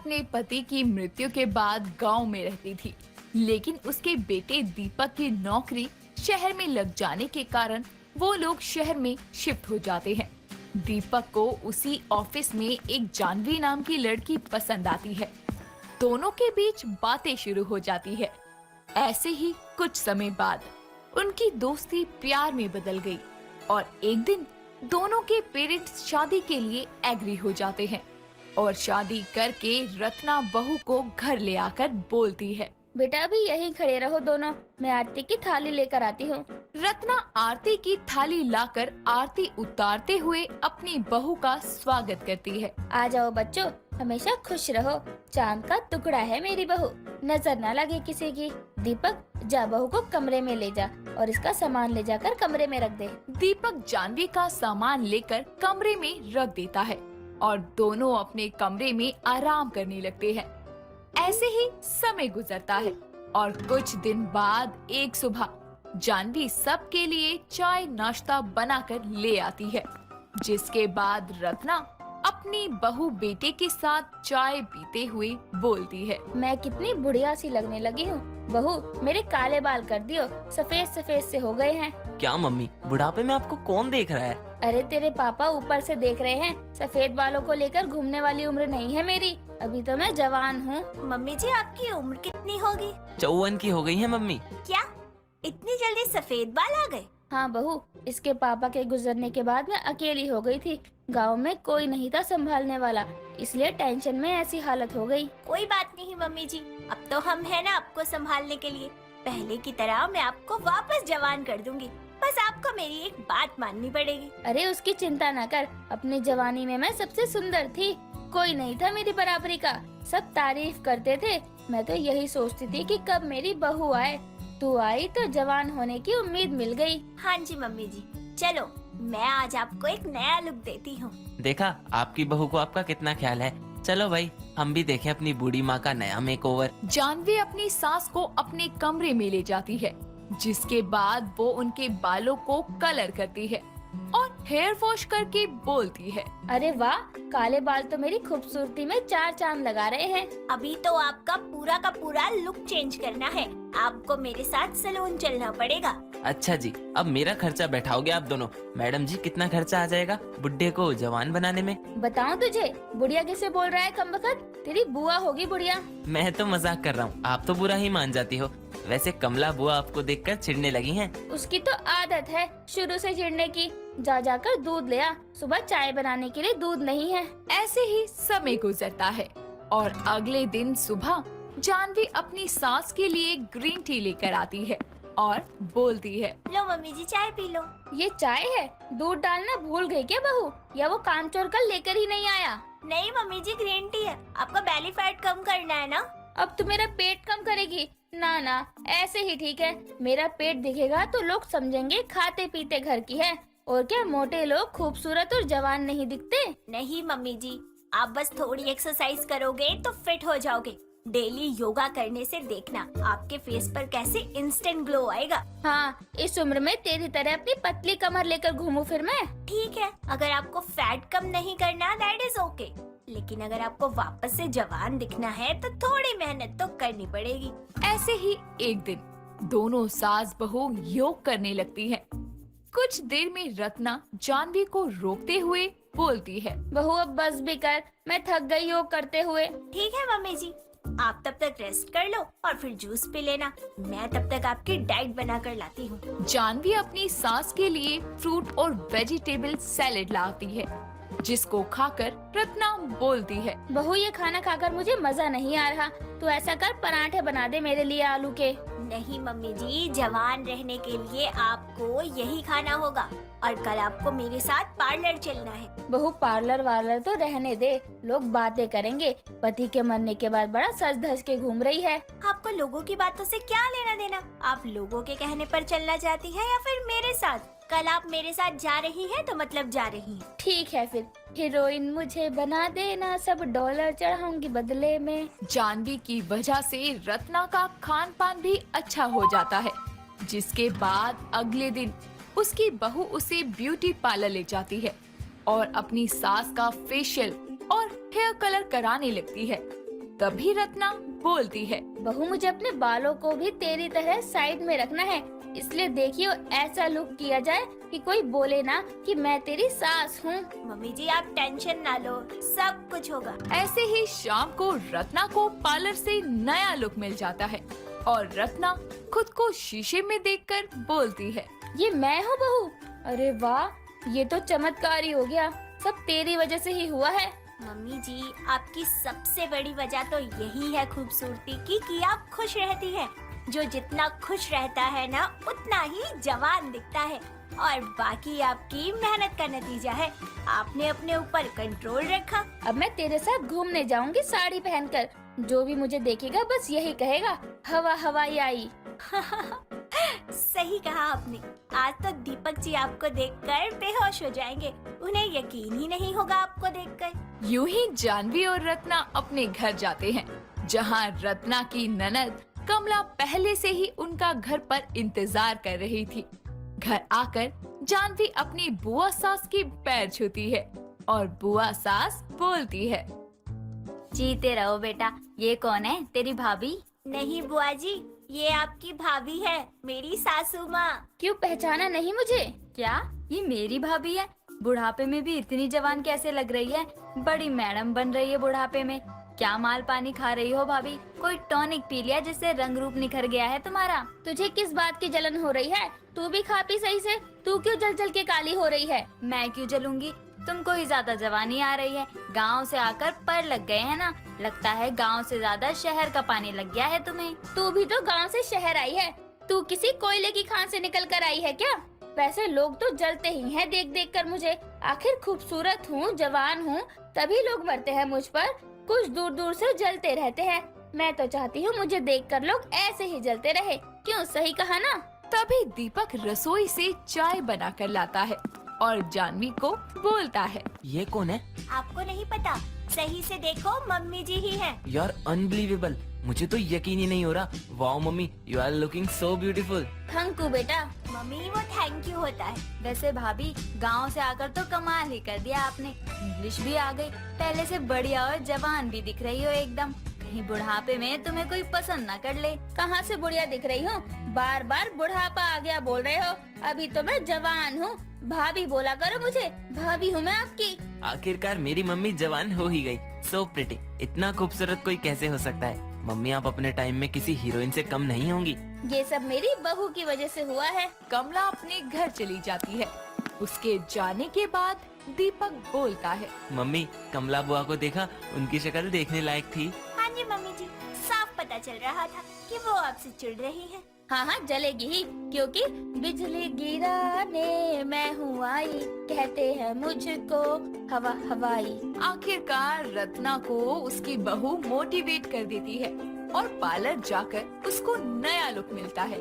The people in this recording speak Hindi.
अपने पति की मृत्यु के बाद गांव में रहती थी, लेकिन उसके बेटे दीपक की नौकरी शहर में लग जाने के कारण वो लोग शहर में शिफ्ट हो जाते हैं। दीपक को उसी ऑफिस में एक जानवी नाम की लड़की पसंद आती है। दोनों के बीच बातें शुरू हो जाती है। ऐसे ही कुछ समय बाद उनकी दोस्ती प्यार में बदल गई और एक दिन दोनों के पेरेंट्स शादी के लिए एग्री हो जाते हैं और शादी करके रत्ना बहू को घर ले आकर बोलती है, बेटा अभी यहीं खड़े रहो दोनों, मैं आरती की थाली लेकर आती हूँ। रत्ना आरती की थाली लाकर आरती उतारते हुए अपनी बहू का स्वागत करती है। आ जाओ बच्चों, हमेशा खुश रहो, चांद का टुकड़ा है मेरी बहू, नजर न लगे किसी की। दीपक जा बहू को कमरे में ले जा और इसका सामान ले जाकर कमरे में रख दे। दीपक जानवी का सामान लेकर कमरे में रख देता है और दोनों अपने कमरे में आराम करने लगते हैं। ऐसे ही समय गुजरता है और कुछ दिन बाद एक सुबह जानवी सबके लिए चाय नाश्ता बनाकर ले आती है, जिसके बाद रत्ना अपनी बहू बेटे के साथ चाय पीते हुए बोलती है, मैं कितनी बुढ़िया सी लगने लगी हूँ। बहू मेरे काले बाल कर दियो, सफेद सफेद से हो गए हैं। क्या मम्मी, बुढ़ापे में आपको कौन देख रहा है? अरे तेरे पापा ऊपर से देख रहे हैं, सफेद बालों को लेकर घूमने वाली उम्र नहीं है मेरी, अभी तो मैं जवान हूँ। मम्मी जी आपकी उम्र कितनी होगी? 54 की हो गई है मम्मी। क्या इतनी जल्दी सफेद बाल आ गए? हाँ बहू, इसके पापा के गुजरने के बाद मैं अकेली हो गई थी। गांव में कोई नहीं था संभालने वाला, इसलिए टेंशन में ऐसी हालत हो गई। कोई बात नहीं मम्मी जी, अब तो हम है ना आपको संभालने के लिए। पहले की तरह मैं आपको वापस जवान कर दूंगी, बस आपको मेरी एक बात माननी पड़ेगी। अरे उसकी चिंता न कर, अपनी जवानी में मैं सबसे सुंदर थी, कोई नहीं था मेरी बराबरी का, सब तारीफ करते थे। मैं तो यही सोचती थी कि कब मेरी बहू आए, तू आई तो जवान होने की उम्मीद मिल गई। हाँ जी मम्मी जी, चलो मैं आज आपको एक नया लुक देती हूँ। देखा आपकी बहू को आपका कितना ख्याल है। चलो भाई, हम भी देखें अपनी बूढ़ी माँ का नया मेकओवर। जानवी अपनी सास को अपने कमरे में ले जाती है, जिसके बाद वो उनके बालों को कलर करती है और हेयर वॉश करके बोलती है, अरे वाह, काले बाल तो मेरी खूबसूरती में चार चांद लगा रहे हैं। अभी तो आपका पूरा का पूरा लुक चेंज करना है, आपको मेरे साथ सैलून चलना पड़ेगा। अच्छा जी, अब मेरा खर्चा बैठाओगे आप दोनों। मैडम जी, कितना खर्चा आ जाएगा बुड्ढे को जवान बनाने में? बताऊं तुझे, बुढ़िया किसे बोल रहा है कमबख्त, तेरी बुआ होगी बुढ़िया। मैं तो मजाक कर रहा हूँ, आप तो बुरा ही मान जाती हो। वैसे कमला बुआ आपको देखकर चिढ़ने लगी हैं। उसकी तो आदत है शुरू से चिढ़ने की, जा जाकर दूध ले आ, सुबह चाय बनाने के लिए दूध नहीं है। ऐसे ही समय गुजरता है और अगले दिन सुबह जानवी अपनी सास के लिए ग्रीन टी लेकर आती है और बोलती है, लो मम्मी जी चाय पी लो। ये चाय है, दूध डालना भूल गई क्या बहू, या वो कामचोर कल लेकर ही नहीं आया? नहीं मम्मी जी, ग्रीन टी है, आपका बेली फैट कम करना है ना। अब तो मेरा पेट कम करेगी? ना ना, ऐसे ही ठीक है, मेरा पेट दिखेगा तो लोग समझेंगे खाते पीते घर की है, और क्या मोटे लोग खूबसूरत और जवान नहीं दिखते? नहीं मम्मी जी, आप बस थोड़ी एक्सरसाइज करोगे तो फिट हो जाओगे। डेली योगा करने से देखना आपके फेस पर कैसे इंस्टेंट ग्लो आएगा। हाँ, इस उम्र में तेरी तरह अपनी पतली कमर लेकर घूमूं फिर मैं? ठीक है, अगर आपको फैट कम नहीं करना दैट इज ओके, लेकिन अगर आपको वापस से जवान दिखना है तो थोड़ी मेहनत तो करनी पड़ेगी। ऐसे ही एक दिन दोनों सास बहू योग करने लगती हैं। कुछ देर में रत्ना जानवी को रोकते हुए बोलती है, बहू अब बस भी कर, मैं थक गई योग करते हुए। ठीक है मम्मी जी, आप तब तक रेस्ट कर लो और फिर जूस पी लेना, मैं तब तक आपकी डाइट बना कर लाती हूँ। जानवी अपनी सास के लिए फ्रूट और वेजिटेबल सैलेड लाती है, जिसको खाकर रत्ना बोलती है, बहू ये खाना खाकर मुझे मजा नहीं आ रहा, तू ऐसा कर पराठे बना दे मेरे लिए आलू के। नहीं मम्मी जी, जवान रहने के लिए आपको यही खाना होगा और कल आपको मेरे साथ पार्लर चलना है। बहू पार्लर वार्लर तो रहने दे, लोग बातें करेंगे, पति के मरने के बाद बड़ा सज धज के घूम रही है। आपको लोगों की बातों से क्या लेना देना, आप लोगों के कहने पर चलना चाहती है या फिर मेरे साथ? कल आप मेरे साथ जा रही हैं तो मतलब जा रही हैं। ठीक है फिर, हीरोइन मुझे बना देना, सब डॉलर चढ़ाऊंगी बदले में। जानवी की वजह से रत्ना का खान पान भी अच्छा हो जाता है, जिसके बाद अगले दिन उसकी बहू उसे ब्यूटी पार्लर ले जाती है और अपनी सास का फेशियल और हेयर कलर कराने लगती है। तभी रत्ना बोलती है। बहू, मुझे अपने बालों को भी तेरी तरह साइड में रखना है, इसलिए देखियो ऐसा लुक किया जाए कि कोई बोले ना कि मैं तेरी सास हूँ। मम्मी जी आप टेंशन ना लो, सब कुछ होगा। ऐसे ही शाम को रत्ना को पार्लर से नया लुक मिल जाता है और रत्ना खुद को शीशे में देखकर बोलती है। ये मैं हूँ बहू? अरे वाह, ये तो चमत्कार ही हो गया, सब तेरी वजह से ही हुआ है। मम्मी जी आपकी सबसे बड़ी वजह तो यही है खूबसूरती की कि आप खुश रहती हैं। जो जितना खुश रहता है ना उतना ही जवान दिखता है, और बाकी आपकी मेहनत का नतीजा है। आपने अपने ऊपर कंट्रोल रखा। अब मैं तेरे साथ घूमने जाऊंगी साड़ी पहनकर, जो भी मुझे देखेगा बस यही कहेगा, हवा हवाई आई। सही कहा आपने। आज तो दीपक जी आपको देखकर बेहोश हो जाएंगे, उन्हें यकीन ही नहीं होगा आपको देखकर। यूं ही जानवी और रत्ना अपने घर जाते हैं, जहां रत्ना की ननद कमला पहले से ही उनका घर पर इंतजार कर रही थी। घर आकर जानवी अपनी बुआ सास की पैर छूती है और बुआ सास बोलती है। जीते रहो बेटा, ये कौन है, तेरी भाभी? नहीं बुआ जी, ये आपकी भाभी है, मेरी सासू माँ। क्यों पहचाना नहीं मुझे? क्या ये मेरी भाभी है? बुढ़ापे में भी इतनी जवान कैसे लग रही है? बड़ी मैडम बन रही है बुढ़ापे में। क्या माल पानी खा रही हो भाभी? कोई टॉनिक पी लिया जिससे रंग रूप निखर गया है तुम्हारा? तुझे किस बात की जलन हो रही है? तू भी खा पी सही से। तू क्यों जल जल के काली हो रही है? मैं क्यों जलूंगी? तुमको ही ज्यादा जवानी आ रही है। गांव से आकर पर लग गए हैं ना, लगता है गांव से ज्यादा शहर का पानी लग गया है तुम्हें। तू भी तो गांव से शहर आई है। तू किसी कोयले की खान से निकल कर आई है क्या? वैसे लोग तो जलते ही हैं देख देख कर मुझे। आखिर खूबसूरत हूँ, जवान हूँ, तभी लोग मरते हैं मुझ पर। कुछ दूर दूर से जलते रहते हैं। मैं तो चाहती हूँ मुझे देखकर लोग ऐसे ही जलते रहे। क्यों, सही कहा ना? तभी दीपक रसोई से चाय बनाकर लाता है और जानवी को बोलता है। ये कौन है? आपको नहीं पता? सही से देखो, मम्मी जी ही हैं। यार अनबिलीवेबल, मुझे तो यकीन ही नहीं हो रहा। Wow mummy, you are looking so beautiful. Thank you बेटा। मम्मी वो थैंक यू होता है। वैसे भाभी, गांव से आकर तो कमाल ही कर दिया आपने। इंग्लिश भी आ गई, पहले से बढ़िया और जवान भी दिख रही हो एकदम। कहीं बुढ़ापे में तुम्हें कोई पसंद ना कर ले। कहाँ से बुढ़िया दिख रही हूँ? बार बार बुढ़ापा आ गया बोल रहे हो। अभी तो मैं जवान हूँ। भाभी बोला करो मुझे, भाभी हूँ मैं आपकी। आखिरकार मेरी मम्मी जवान हो ही गई। So pretty. इतना खूबसूरत कोई कैसे हो सकता है? मम्मी आप अपने टाइम में किसी हीरोइन से कम नहीं होंगी। ये सब मेरी बहू की वजह से हुआ है। कमला अपने घर चली जाती है। उसके जाने के बाद दीपक बोलता है। मम्मी, कमला बुआ को देखा? उनकी शक्ल देखने लायक थी। हाँ जी मम्मी जी, साफ पता चल रहा था कि वो आपसे चिढ़ रही है। हाँ हाँ जलेगी ही, क्योंकि बिजली गिराने मैं हूँ आई, कहते हैं मुझको हवा हवाई। आखिरकार रत्ना को उसकी बहू मोटिवेट कर देती है और पार्लर जाकर उसको नया लुक मिलता है।